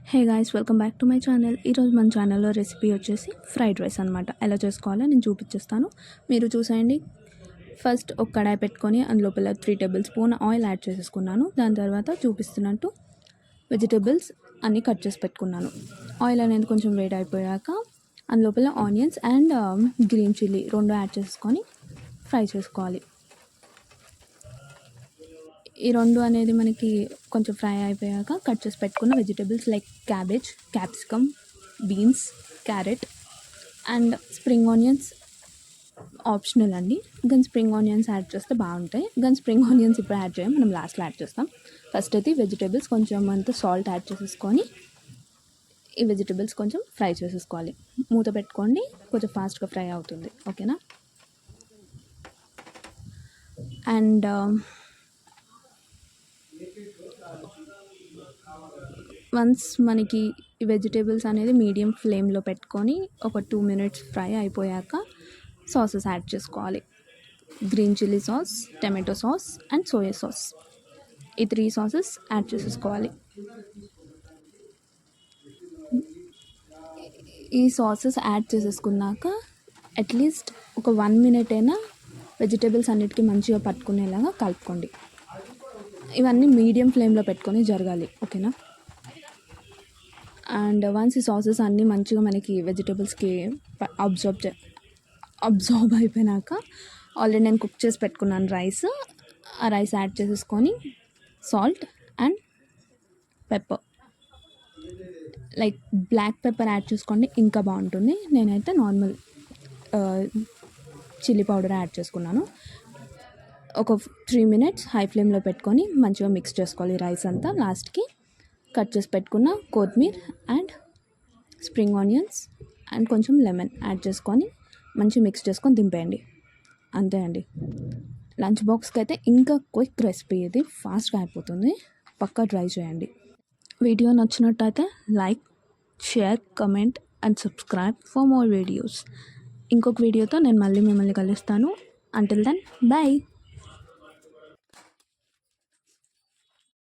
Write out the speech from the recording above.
Hey guys, welcome back to my channel. ఈరోజు మన ఛానల్లో రెసిపీ వచ్చేసి ఫ్రైడ్ రైస్ అనమాట. ఎలా చేసుకోవాలో నేను చూపించేస్తాను, మీరు చూసేయండి. ఫస్ట్ ఒక కడాయి పెట్టుకొని అందులోపల 3 టేబుల్ స్పూన్ ఆయిల్ యాడ్ చేసేసుకున్నాను. దాని తర్వాత చూపిస్తున్నట్టు వెజిటేబుల్స్ అన్నీ కట్ చేసి పెట్టుకున్నాను. ఆయిల్ అనేది కొంచెం వేడి అయిపోయాక అందులోపల onions and green chilli 2 add చేసుకొని ఫ్రై చేసుకోవాలి. ఈ 2 అనేది మనకి కొంచెం ఫ్రై అయిపోయాక కట్ చేసి పెట్టుకున్న vegetables like cabbage, capsicum, beans, carrot and spring onions optional అండి. కానీ స్ప్రింగ్ ఆనియన్స్ యాడ్ చేస్తే బాగుంటాయి. కానీ స్ప్రింగ్ ఆనియన్స్ ఇప్పుడు యాడ్ చేయం, మనం లాస్ట్లో యాడ్ చేస్తాం. ఫస్ట్ అయితే వెజిటేబుల్స్ కొంచెం అంత సాల్ట్ యాడ్ చేసేసుకొని ఈ వెజిటేబుల్స్ కొంచెం ఫ్రై చేసేసుకోవాలి. మూత పెట్టుకోండి, కొంచెం ఫాస్ట్గా ఫ్రై అవుతుంది. ఓకేనా. అండ్ వన్స్ మనకి ఈ వెజిటేబుల్స్ అనేది మీడియం ఫ్లేమ్లో పెట్టుకొని ఒక 2 మినిట్స్ ఫ్రై అయిపోయాక సాసెస్ యాడ్ చేసుకోవాలి. Green chilli sauce, tomato sauce and soya sauce, ఈ 3 సాసెస్ యాడ్ చేసేసుకోవాలి. ఈ సాసెస్ యాడ్ చేసేసుకున్నాక అట్లీస్ట్ ఒక 1 మినిట్ అయినా వెజిటేబుల్స్ అన్నిటికీ మంచిగా పట్టుకునేలాగా కలుపుకోండి. ఇవన్నీ మీడియం ఫ్లేమ్లో పెట్టుకొని జరగాలి. ఓకేనా. అండ్ వన్స్ ఈ సాసెస్ అన్నీ మంచిగా మనకి వెజిటేబుల్స్కి అబ్జార్బ్ అయిపోయినాక ఆల్రెడీ నేను కుక్ చేసి పెట్టుకున్నాను రైస్. ఆ రైస్ యాడ్ చేసేసుకొని salt and pepper, like black pepper add చేసుకోండి, ఇంకా బాగుంటుంది. నేనైతే నార్మల్ చిల్లీ పౌడర్ యాడ్ చేసుకున్నాను. ఒక 3 మినిట్స్ హై ఫ్లేమ్లో పెట్టుకొని మంచిగా మిక్స్ చేసుకోవాలి రైస్ అంతా. లాస్ట్కి కట్ చేసి పెట్టుకున్న కొత్తిమీర అండ్ స్ప్రింగ్ ఆనియన్స్ అండ్ కొంచెం లెమన్ యాడ్ చేసుకొని మంచిగా మిక్స్ చేసుకొని దింపేయండి. అంతే అండి. లంచ్ బాక్స్కి అయితే ఇంకా క్విక్ రెసిపీ, ఇది ఫాస్ట్గా అయిపోతుంది. పక్కా ట్రై చేయండి. వీడియో నచ్చినట్టయితే like, share, comment and subscribe for more videos. ఇంకొక వీడియోతో నేను మళ్ళీ మిమ్మల్ని కలుస్తాను. Until then, bye.